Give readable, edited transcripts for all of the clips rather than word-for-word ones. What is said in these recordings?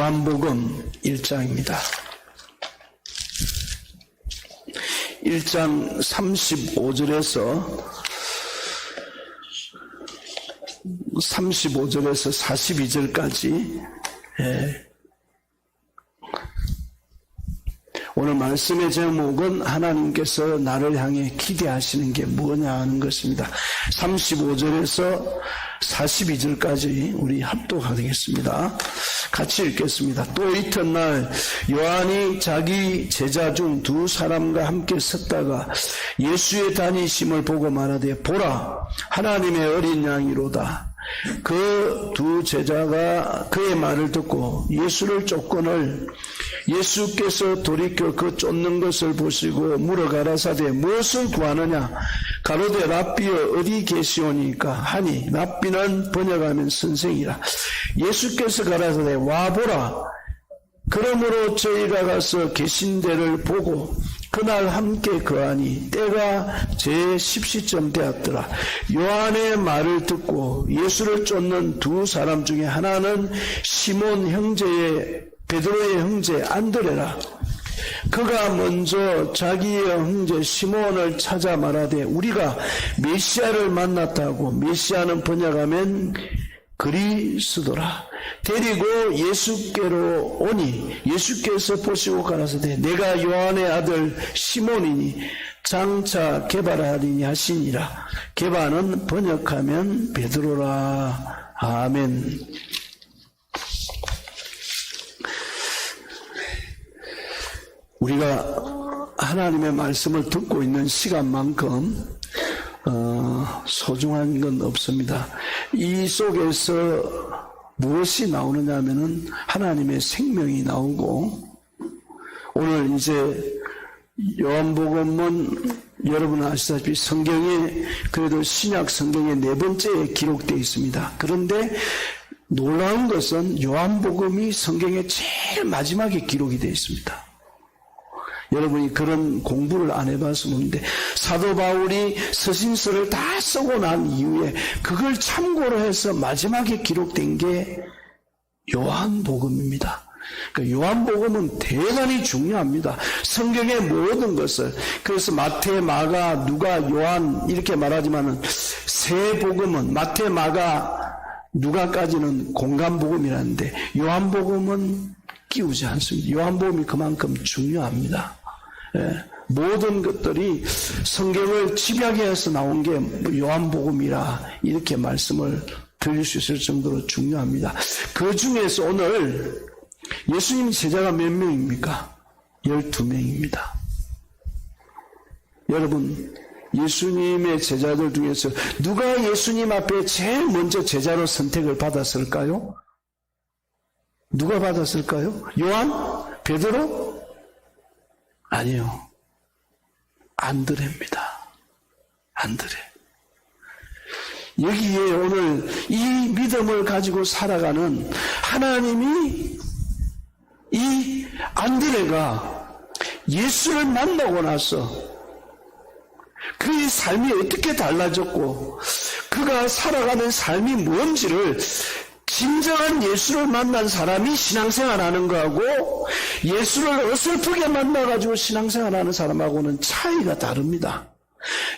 요한복음 1장입니다. 1장 35절에서 42절까지 오늘 말씀의 제목은 하나님께서 나를 향해 기대하시는 게 뭐냐 하는 것입니다. 35절에서 42절까지 우리 합독하겠습니다. 같이 읽겠습니다. 또 이튿날 요한이 자기 제자 중 두 사람과 함께 섰다가 예수의 다니심을 보고 말하되 보라 하나님의 어린 양이로다. 그 두 제자가 그의 말을 듣고 예수를 쫓거늘 예수께서 돌이켜 그 쫓는 것을 보시고 물어 가라사대 무엇을 구하느냐 가로되 랍비여 어디 계시오니까 하니 랍비는 번역하면 선생이라. 예수께서 가라사대 와보라. 그러므로 저희가 가서 계신 데를 보고 그날 함께 거하니 때가 제 10시쯤 되었더라. 요한의 말을 듣고 예수를 쫓는 두 사람 중에 하나는 시몬 형제의 베드로의 형제 안드레라. 그가 먼저 자기의 형제 시몬을 찾아 말하되 우리가 메시아를 만났다고. 메시아는 번역하면 그리스도라. 데리고 예수께로 오니 예수께서 보시고 가라사대 내가 요한의 아들 시몬이니 장차 게바라리니 하시니라. 게바는 번역하면 베드로라. 아멘. 우리가 하나님의 말씀을 듣고 있는 시간만큼 소중한 건 없습니다. 이 속에서 무엇이 나오느냐 하면은 하나님의 생명이 나오고, 오늘 이제 요한복음은 여러분 아시다시피 성경에 그래도 신약 성경에 4번째에 기록되어 있습니다. 그런데 놀라운 것은 요한복음이 성경의 제일 마지막에 기록이 되어 있습니다. 여러분이 그런 공부를 안 해봐서 모르는데 사도 바울이 서신서를 다 쓰고 난 이후에 그걸 참고로 해서 마지막에 기록된 게 요한복음입니다. 그러니까 요한복음은 대단히 중요합니다. 성경의 모든 것을, 그래서 마태, 마가, 누가, 요한 이렇게 말하지만은 세 복음은 모태, 마가, 누가까지는 공간복음이라는데 요한복음은 끼우지 않습니다. 요한복음이 그만큼 중요합니다. 모든 것들이 성경을 집약해 해서 나온 게 요한복음이라 이렇게 말씀을 드릴 수 있을 정도로 중요합니다. 그 중에서 오늘 예수님 제자가 몇 명입니까? 12명입니다. 여러분, 예수님의 제자들 중에서 누가 예수님 앞에 제일 먼저 제자로 선택을 받았을까요? 누가 받았을까요? 요한? 베드로? 아니요. 안드레입니다. 안드레. 여기에 오늘 이 믿음을 가지고 살아가는 하나님이 이 안드레가 예수를 만나고 나서 그의 삶이 어떻게 달라졌고 그가 살아가는 삶이 뭔지를, 진정한 예수를 만난 사람이 신앙생활하는 거하고 예수를 어설프게 만나가지고 신앙생활하는 사람하고는 차이가 다릅니다.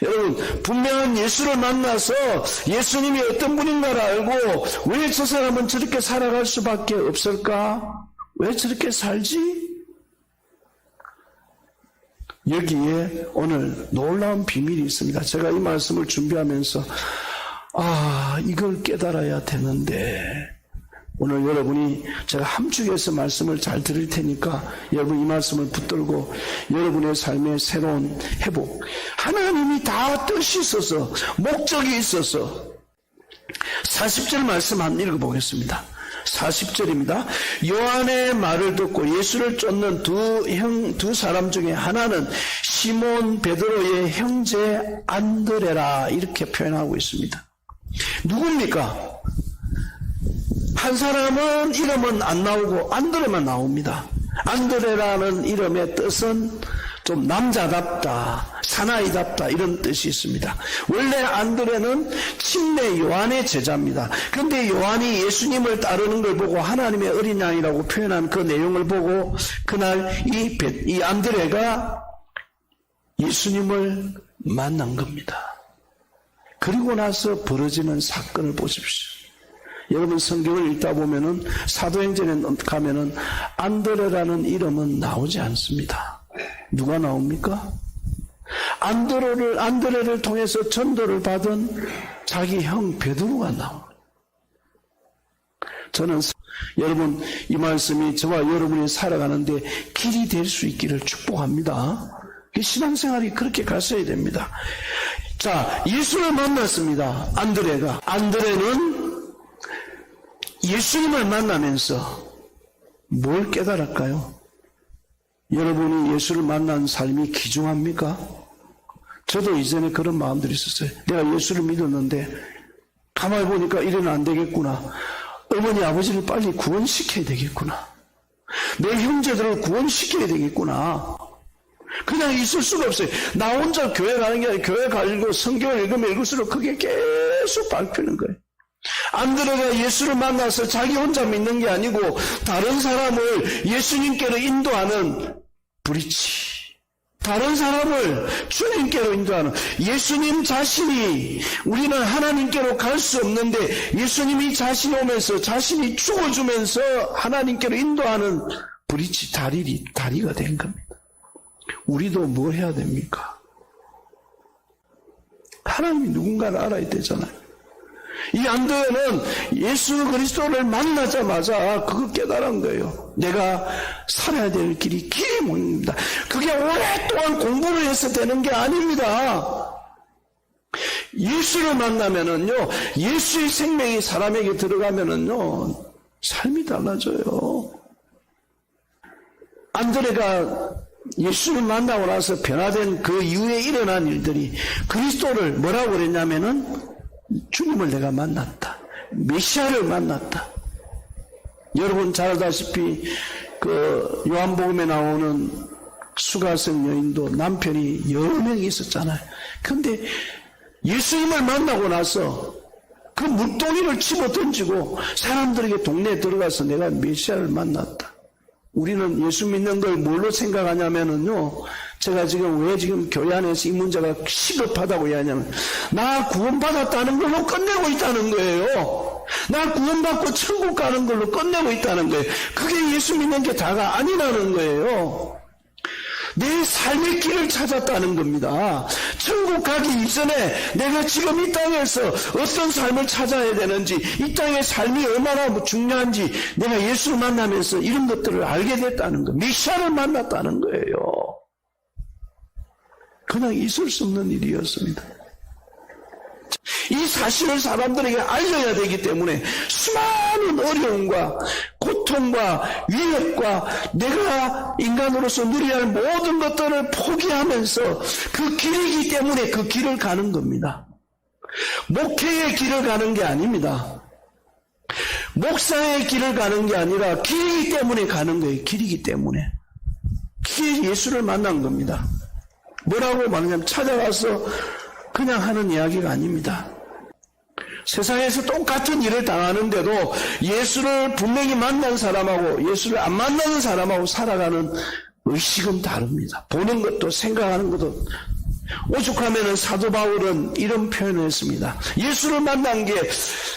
여러분, 분명한 예수를 만나서 예수님이 어떤 분인가를 알고 왜 저 사람은 저렇게 살아갈 수밖에 없을까? 왜 저렇게 살지? 여기에 오늘 놀라운 비밀이 있습니다. 제가 이 말씀을 준비하면서 이걸 깨달아야 되는데, 오늘 여러분이 제가 함축해서 말씀을 잘 들을 테니까 여러분 이 말씀을 붙들고 여러분의 삶의 새로운 회복, 하나님이 다 뜻이 있어서 목적이 있어서 40절 말씀 한번 읽어보겠습니다. 40절입니다. 요한의 말을 듣고 예수를 쫓는 두 사람 중에 하나는 시몬 베드로의 형제 안드레라 이렇게 표현하고 있습니다. 누굽니까? 한 사람은 이름은 안 나오고 안드레만 나옵니다. 안드레라는 이름의 뜻은 좀 남자답다, 사나이답다 이런 뜻이 있습니다. 원래 안드레는 침례 요한의 제자입니다. 그런데 요한이 예수님을 따르는 걸 보고 하나님의 어린 양이라고 표현한 그 내용을 보고 그날 이 안드레가 예수님을 만난 겁니다. 그리고 나서 벌어지는 사건을 보십시오. 여러분 성경을 읽다 보면은 사도행전에 가면은 안드레라는 이름은 나오지 않습니다. 누가 나옵니까? 안드레를 통해서 전도를 받은 자기 형 베드로가 나옵니다. 저는 여러분 이 말씀이 저와 여러분이 살아가는데 길이 될 수 있기를 축복합니다. 신앙생활이 그렇게 갔어야 됩니다. 자, 예수를 만났습니다. 안드레는 예수님을 만나면서 뭘 깨달을까요? 여러분이 예수를 만난 삶이 귀중합니까? 저도 이전에 그런 마음들이 있었어요. 내가 예수를 믿었는데 가만히 보니까 이래는 안 되겠구나. 어머니 아버지를 빨리 구원시켜야 되겠구나. 내 형제들을 구원시켜야 되겠구나. 그냥 있을 수가 없어요. 나 혼자 교회 가는 게 아니라 교회 가지고 성경을 읽으면 읽을수록 그게 계속 밟히는 거예요. 안드레가 예수를 만나서 자기 혼자 믿는 게 아니고 다른 사람을 예수님께로 인도하는 브릿지, 다른 사람을 주님께로 인도하는, 예수님 자신이, 우리는 하나님께로 갈 수 없는데 예수님이 자신이 오면서 자신이 죽어주면서 하나님께로 인도하는 브릿지, 다리가 된 겁니다. 우리도 뭐 해야 됩니까? 하나님이 누군가를 알아야 되잖아요. 이 안드레는 예수 그리스도를 만나자마자 그거 깨달은 거예요. 내가 살아야 될 길이 모입니다. 그게 오랫동안 공부를 해서 되는 게 아닙니다. 예수를 만나면은요, 예수의 생명이 사람에게 들어가면은요, 삶이 달라져요. 안드레가 예수를 만나고 나서 변화된 그 이후에 일어난 일들이 그리스도를 뭐라고 그랬냐면은 주님을 내가 만났다. 메시아를 만났다. 여러분 잘 알다시피 그 요한복음에 나오는 수가성 여인도 남편이 여러 명이 있었잖아요. 그런데 예수님을 만나고 나서 그 물동이를 집어 던지고 사람들에게 동네에 들어가서 내가 메시아를 만났다. 우리는 예수 믿는 걸 뭘로 생각하냐면은요, 제가 왜 지금 교회 안에서 이 문제가 시급하다고 이야기하냐면, 나 구원받았다는 걸로 끝내고 있다는 거예요. 나 구원받고 천국 가는 걸로 끝내고 있다는 거예요. 그게 예수 믿는 게 다가 아니라는 거예요. 내 삶의 길을 찾았다는 겁니다. 천국 가기 이전에 내가 지금 이 땅에서 어떤 삶을 찾아야 되는지, 이 땅의 삶이 얼마나 중요한지 내가 예수를 만나면서 이런 것들을 알게 됐다는 거, 메시아를 만났다는 거예요. 그냥 있을 수 없는 일이었습니다. 이 사실을 사람들에게 알려야 되기 때문에 수많은 어려움과 고통과 위협과 내가 인간으로서 누려야 할 모든 것들을 포기하면서 그 길이기 때문에 그 길을 가는 겁니다. 목회의 길을 가는 게 아닙니다. 목사의 길을 가는 게 아니라 길이기 때문에 가는 거예요. 길이기 때문에. 길에 예수를 만난 겁니다. 뭐라고 말하냐면 찾아가서 그냥 하는 이야기가 아닙니다. 세상에서 똑같은 일을 당하는데도 예수를 분명히 만난 사람하고 예수를 안 만나는 사람하고 살아가는 의식은 다릅니다. 보는 것도 생각하는 것도. 오죽하면은 사도 바울은 이런 표현을 했습니다. 예수를 만난 게,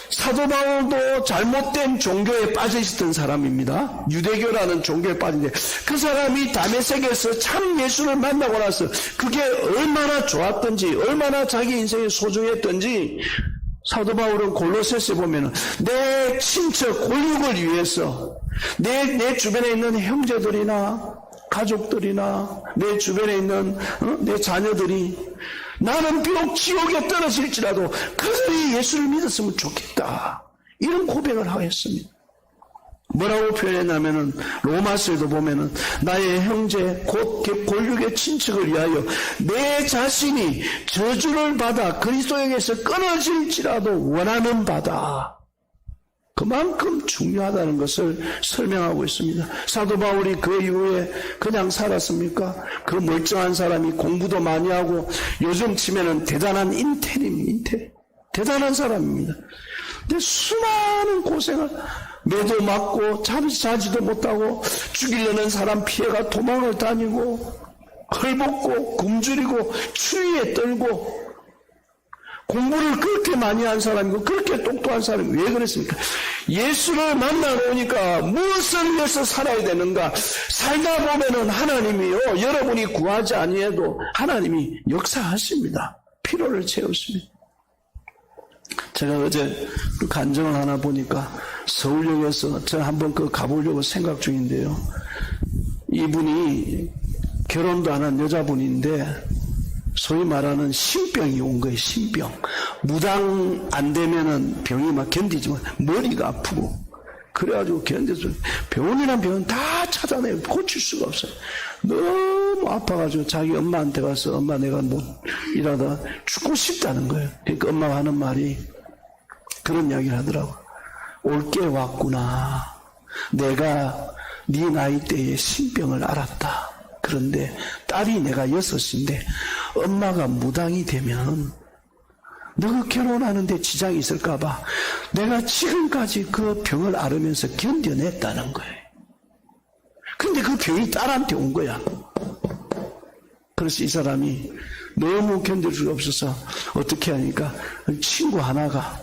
사도 바울도 잘못된 종교에 빠져 있었던 사람입니다. 유대교라는 종교에 빠진데 그 사람이 다메섹에서 참 예수를 만나고 나서 그게 얼마나 좋았던지, 얼마나 자기 인생에 소중했던지, 사도 바울은 골로새서에 보면은 내 친척 골육을 위해서 내 주변에 있는 형제들이나 가족들이나 내 주변에 있는 내 자녀들이 나는 비록 지옥에 떨어질지라도 그들이 예수를 믿었으면 좋겠다, 이런 고백을 하였습니다. 뭐라고 표현했냐면은 로마서에도 보면은 나의 형제 곧 골육의 친척을 위하여 내 자신이 저주를 받아 그리스도에게서 끊어질지라도 원하는 바다. 그만큼 중요하다는 것을 설명하고 있습니다. 사도 바울이 그 이후에 그냥 살았습니까? 그 멀쩡한 사람이 공부도 많이 하고 요즘 치면은 대단한 인텔입니다. 대단한 사람입니다. 근데 수많은 고생을 매도 맞고 자지도 못하고 죽이려는 사람 피해가 도망을 다니고 헐벗고 굶주리고 추위에 떨고 공부를 그렇게 많이 한 사람이고 그렇게 똑똑한 사람이 왜 그랬습니까? 예수를 만나보니까 무엇을 위해서 살아야 되는가? 살다 보면은 하나님이요, 여러분이 구하지 아니해도 하나님이 역사하십니다. 필요를 채우십니다. 제가 어제 그 간증을 하나 보니까 서울역에서 제가 한번 그 가보려고 생각 중인데요. 이분이 결혼도 안 한 여자분인데 소위 말하는 신병이 온 거예요. 신병. 무당 안 되면은 병이 막 견디지만 머리가 아프고 그래가지고 견뎌서 병원이란 병원 다 찾아내요. 고칠 수가 없어요. 너무 아파가지고 자기 엄마한테 가서 엄마 내가 못 일하다 죽고 싶다는 거예요. 그러니까 엄마가 하는 말이 그런 이야기를 하더라고. 올게 왔구나. 내가 네 나이 때에 신병을 알았다. 그런데 딸이 내가 6인데 엄마가 무당이 되면 너가 결혼하는데 지장이 있을까봐 내가 지금까지 그 병을 앓으면서 견뎌냈다는 거예요. 근데 그 병이 딸한테 온 거야. 그래서 이 사람이 너무 견딜 수가 없어서 어떻게 하니까 친구 하나가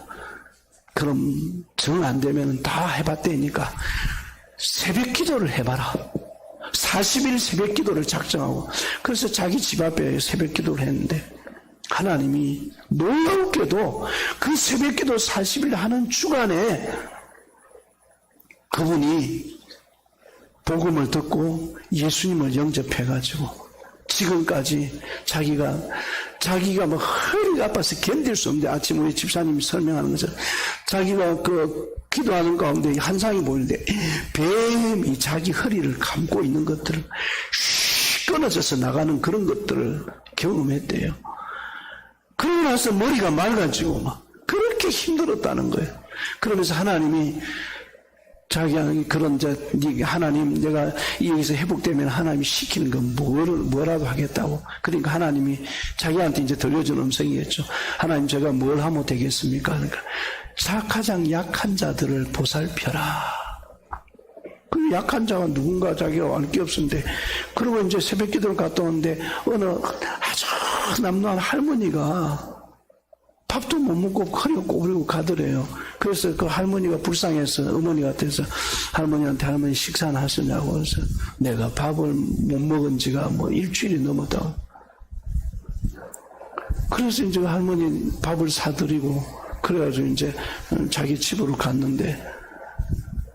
그럼 정 안 되면 다 해봤다니까 새벽 기도를 해봐라. 40일 새벽 기도를 작정하고 그래서 자기 집 앞에 새벽 기도를 했는데 하나님이 놀랍게도 그 새벽 기도 40일 하는 주간에 그분이 복음을 듣고 예수님을 영접해가지고 지금까지 자기가 뭐 허리가 아파서 견딜 수 없는데 아침 우리 집사님이 설명하는 것은 자기가 그 기도하는 가운데 환상이 보이는데 뱀이 자기 허리를 감고 있는 것들을 끊어져서 나가는 그런 것들을 경험했대요. 그러고 나서 머리가 맑아지고 막 그렇게 힘들었다는 거예요. 그러면서 하나님이 자기가 그런 하나님 내가 여기서 회복되면 하나님이 시키는 건 뭐라도 하겠다고. 그러니까 하나님이 자기한테 이제 들려준 음성이겠죠. 하나님 제가 뭘 하면 되겠습니까? 그러니까 가장 약한 자들을 보살펴라. 그 약한 자가 누군가 자기가 알 게 없었는데 그러고 이제 새벽 기도를 갔다 오는데 어느 아주 남루한 할머니가 밥도 못 먹고 허리가 꼬부리고 가더래요. 그래서 그 할머니가 불쌍해서 어머니 같아서 할머니한테 할머니 식사는 하셨냐고 그래서 내가 밥을 못 먹은 지가 뭐 일주일이 넘었다고. 그래서 이제 할머니 밥을 사드리고 그래가지고 이제 자기 집으로 갔는데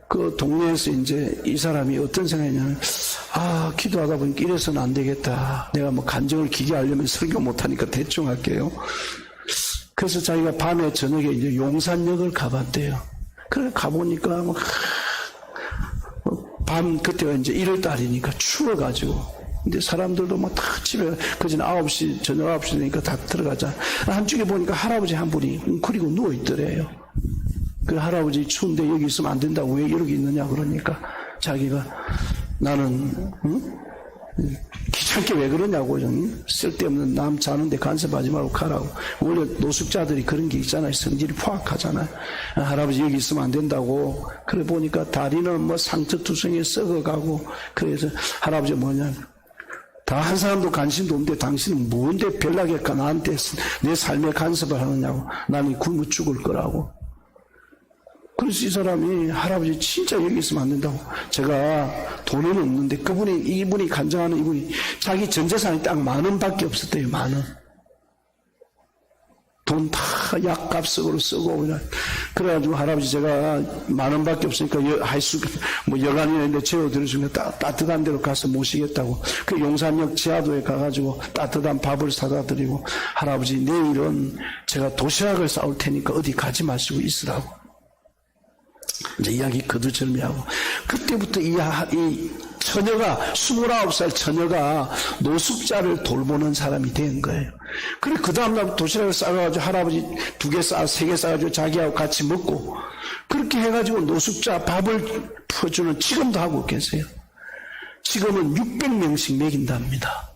그 동네에서 이제 이 사람이 어떤 생각이냐면 기도하다 보니까 이래서는 안 되겠다. 내가 뭐 간증을 기게 하려면 설교 못하니까 대충 할게요. 그래서 자기가 밤에 저녁에 이제 용산역을 가봤대요. 그래 가보니까 밤 그때가 이제 1월달이니까 추워가지고 근데 사람들도 막 다 집에 그전 9시 저녁 9시 되니까 다 들어가자. 한쪽에 보니까 할아버지 한 분이 웅크리고 누워 있더래요. 그 할아버지 추운데 여기 있으면 안 된다고 왜 여기 있느냐 그러니까 자기가 나는 귀찮게 왜 그러냐고 쓸데없는 남 자는데 간섭하지 말고 가라고. 원래 노숙자들이 그런 게 있잖아요. 성질이 포악하잖아요. 할아버지 여기 있으면 안 된다고. 그래 보니까 다리는 뭐 상처투성이에 썩어가고 그래서 할아버지 뭐냐 다 한 사람도 관심도 없는데 당신은 뭔데 별나게까 나한테 내 삶에 간섭을 하느냐고. 나는 굶어 죽을 거라고. 그래서 이 사람이 할아버지 진짜 여기 있으면 안 된다고. 제가 돈은 없는데 이분이 간증하는 이분이 자기 전 재산이 딱 10,000원밖에 없었대요. 10,000원. 돈 다 약값으로 쓰고 그냥. 그래가지고 할아버지 제가 10,000원밖에 없으니까 여간이나 재워드려주니까 따뜻한 데로 가서 모시겠다고. 그 용산역 지하도에 가가지고 따뜻한 밥을 사다 드리고 할아버지 내일은 제가 도시락을 싸올 테니까 어디 가지 마시고 있으라고. 이제 이야기 거두절미하고 그때부터 이 처녀가 29살 처녀가 노숙자를 돌보는 사람이 된 거예요. 그래 그 다음날 도시락을 싸가지고 할아버지 2개 3개 싸가지고 자기하고 같이 먹고 그렇게 해가지고 노숙자 밥을 퍼주는 지금도 하고 계세요. 지금은 600명씩 먹인답니다.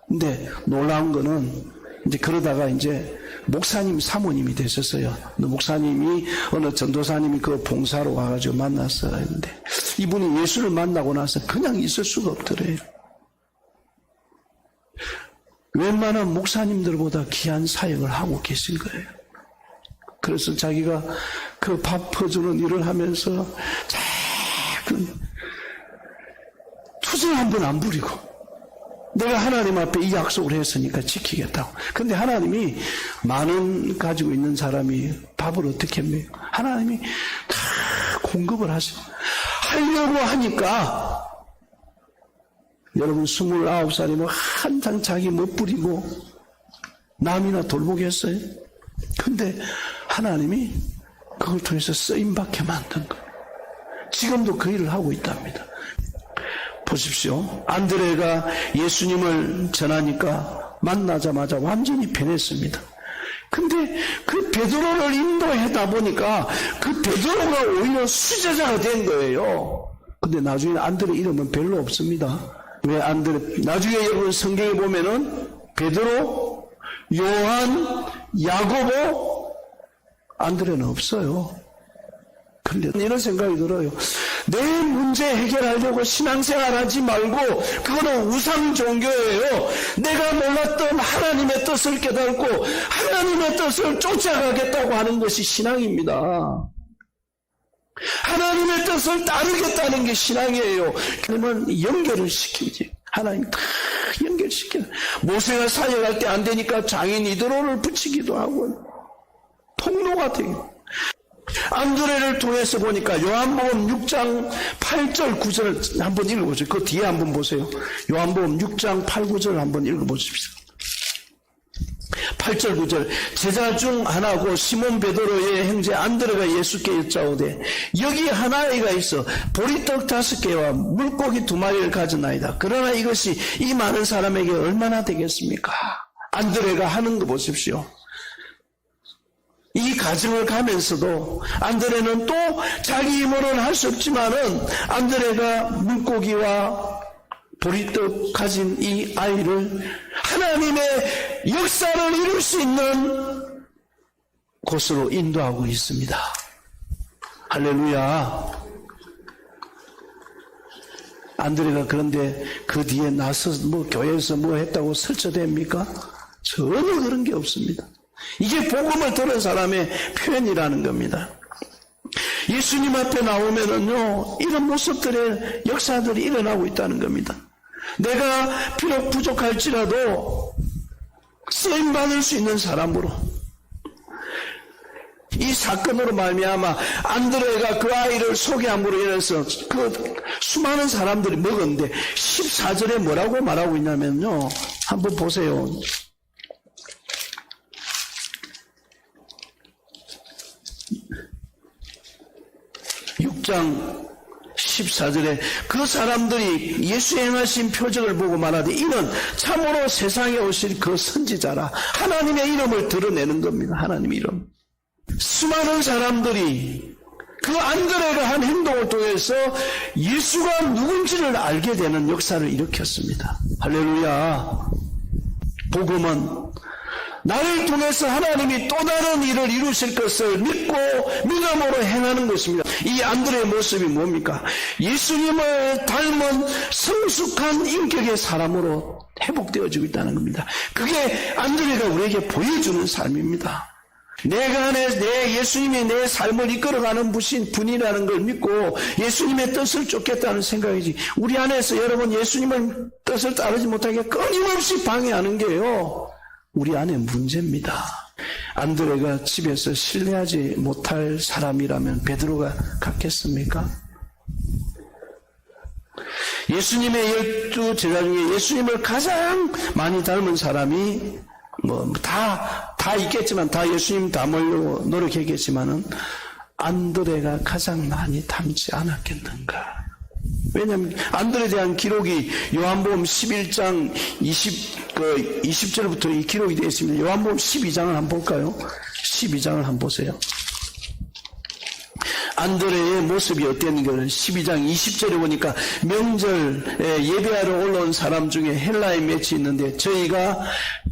근데 놀라운 거는 이제 그러다가 이제 목사님 사모님이 되셨어요. 목사님이 어느 전도사님이 그 봉사로 와가지고 만났어요. 근데 이분이 예수를 만나고 나서 그냥 있을 수가 없더래요. 웬만한 목사님들보다 귀한 사역을 하고 계신 거예요. 그래서 자기가 그 밥 퍼주는 일을 하면서 자꾸 투정 한 번 안 부리고 내가 하나님 앞에 이 약속을 했으니까 지키겠다고. 근데 하나님이 만원 가지고 있는 사람이 밥을 어떻게 합니까? 하나님이 다 공급을 하려고 하니까 여러분 29살이면 한창 자기 못 부리고 남이나 돌보겠어요? 근데 하나님이 그걸 통해서 쓰임받게 만든 거예요. 지금도 그 일을 하고 있답니다. 보십시오. 안드레가 예수님을 전하니까 만나자마자 완전히 변했습니다. 근데 그 베드로를 인도하다 보니까 그 베드로가 오히려 수제자가 된 거예요. 근데 나중에 안드레 이름은 별로 없습니다. 왜 안드레? 나중에 여러분 성경에 보면은 베드로, 요한, 야고보, 안드레는 없어요. 근데 이런 생각이 들어요. 내 문제 해결하려고 신앙생활 하지 말고 그거는 우상 종교예요. 내가 몰랐던 하나님의 뜻을 깨닫고 하나님의 뜻을 쫓아가겠다고 하는 것이 신앙입니다. 하나님의 뜻을 따르겠다는 게 신앙이에요. 그러면 연결을 시키지. 하나님 다 연결시켜. 모세가 사역할 때 안 되니까 장인 이드로를 붙이기도 하고 통로가 되고. 안드레를 통해서 보니까 요한복음 6장 8절 9절 한번 읽어보세요. 그 뒤에 한번 보세요. 요한복음 6장 8, 9절 한번 읽어보십시오. 8절 9절 제자 중 하나고 시몬 베드로의 형제 안드레가 예수께 여짜오되 여기 한 아이가 있어 보리떡 5개와 물고기 2마리를 가졌나이다. 그러나 이것이 이 많은 사람에게 얼마나 되겠습니까? 안드레가 하는 거 보십시오. 이 과정을 가면서도 안드레는 또 자기 힘으로는 할 수 없지만은 안드레가 물고기와 보리떡 가진 이 아이를 하나님의 역사를 이룰 수 있는 곳으로 인도하고 있습니다. 할렐루야. 안드레가 그런데 그 뒤에 나서 교회에서 뭐 했다고 설쳐댑니까? 전혀 그런 게 없습니다. 이게 복음을 들은 사람의 표현이라는 겁니다. 예수님 앞에 나오면은요, 이런 모습들의 역사들이 일어나고 있다는 겁니다. 내가 비록 부족할지라도 쓰임받을 수 있는 사람으로 이 사건으로 말미암아 안드레가 그 아이를 소개함으로 인해서 그 수많은 사람들이 먹었는데 14절에 뭐라고 말하고 있냐면요, 한번 보세요. 6장 14절에 그 사람들이 예수 행하신 표적을 보고 말하되 이는 참으로 세상에 오실 그 선지자라. 하나님의 이름을 드러내는 겁니다. 하나님의 이름. 수많은 사람들이 그 안드레가 한 행동을 통해서 예수가 누군지를 알게 되는 역사를 일으켰습니다. 할렐루야. 복음은 나를 통해서 하나님이 또 다른 일을 이루실 것을 믿고 믿음으로 행하는 것입니다. 이 안드레의 모습이 뭡니까? 예수님을 닮은 성숙한 인격의 사람으로 회복되어지고 있다는 겁니다. 그게 안드레가 우리에게 보여주는 삶입니다. 내가 내 예수님이 내 삶을 이끌어가는 분이라는 걸 믿고 예수님의 뜻을 쫓겠다는 생각이지, 우리 안에서 여러분 예수님의 뜻을 따르지 못하게 끊임없이 방해하는 게요, 우리 안에 문제입니다. 안드레가 집에서 신뢰하지 못할 사람이라면 베드로가 같겠습니까? 예수님의 12 제자 중에 예수님을 가장 많이 닮은 사람이 다 있겠지만, 다 예수님 닮으려고 노력했겠지만은 안드레가 가장 많이 닮지 않았겠는가. 왜냐하면 안드레에 대한 기록이 요한복음 11장 20절부터 이 기록이 되어 있습니다. 요한복음 12장을 한번 볼까요? 12장을 한번 보세요. 안드레의 모습이 어땠는가를 12장 20절에 보니까 명절에 예배하러 올라온 사람 중에 헬라인 맺이 있는데 저희가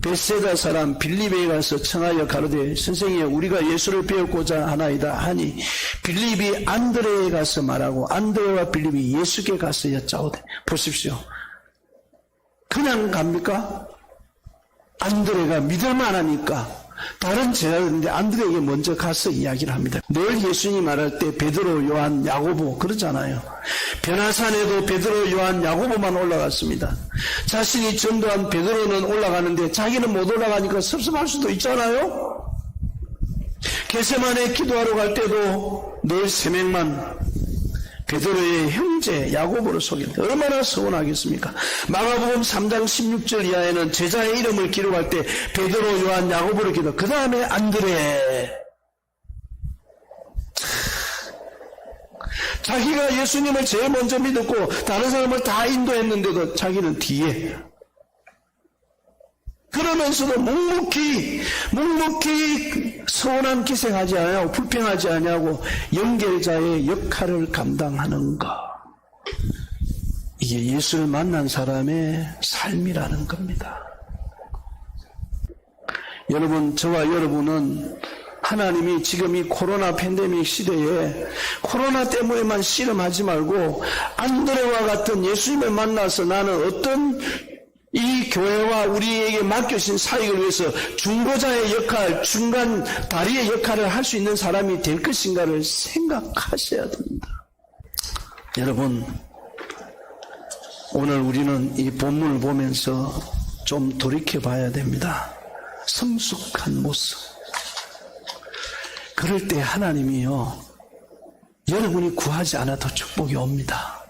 베세다 사람 빌립에 가서 청하여 가로되 선생님 우리가 예수를 배우고자 하나이다 하니 빌립이 안드레에 가서 말하고 안드레와 빌립이 예수께 가서 여짜오되. 보십시오. 그냥 갑니까? 안드레가 믿을만하니까 다른 제자들인데 안드레에게 먼저 가서 이야기를 합니다. 늘 예수님이 말할 때 베드로, 요한, 야고보 그러잖아요. 변화산에도 베드로, 요한, 야고보만 올라갔습니다. 자신이 전도한 베드로는 올라가는데 자기는 못 올라가니까 섭섭할 수도 있잖아요. 겟세마네 기도하러 갈 때도 늘 세 명만 베드로의 형제 야고보를 속였는데 얼마나 서운하겠습니까? 마가복음 3장 16절 이하에는 제자의 이름을 기록할 때 베드로, 요한, 야고보를 기록. 그 다음에 안드레. 자기가 예수님을 제일 먼저 믿었고 다른 사람을 다 인도했는데도 자기는 뒤에. 그러면서도 묵묵히 서운한 기생하지 않냐고 불평하지 않냐고 연결자의 역할을 감당하는 것. 이게 예수를 만난 사람의 삶이라는 겁니다. 여러분, 저와 여러분은 하나님이 지금 이 코로나 팬데믹 시대에 코로나 때문에만 씨름하지 말고 안드레와 같은 예수님을 만나서 나는 어떤 이 교회와 우리에게 맡겨진 사역을 위해서 중보자의 역할, 중간 다리의 역할을 할 수 있는 사람이 될 것인가를 생각하셔야 됩니다. 여러분, 오늘 우리는 이 본문을 보면서 좀 돌이켜 봐야 됩니다. 성숙한 모습. 그럴 때 하나님이요, 여러분이 구하지 않아도 축복이 옵니다.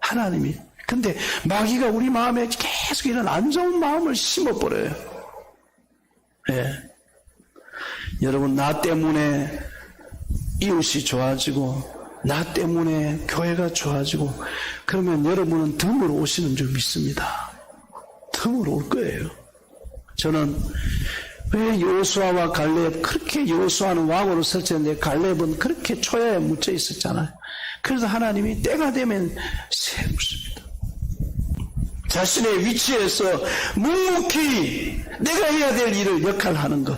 하나님이. 근데 마귀가 우리 마음에 계속 이런 안 좋은 마음을 심어버려요. 예. 여러분, 나 때문에 이웃이 좋아지고 나 때문에 교회가 좋아지고 그러면 여러분은 덤으로 오시는 줄 믿습니다. 덤으로 올 거예요. 저는 왜 여호수아와 갈렙, 그렇게 여호수아는 왕으로 설치했는데 갈렙은 그렇게 초야에 묻혀 있었잖아요. 그래서 하나님이 때가 되면 세우십니다. 자신의 위치에서 묵묵히 내가 해야 될 일을 역할을 하는 것.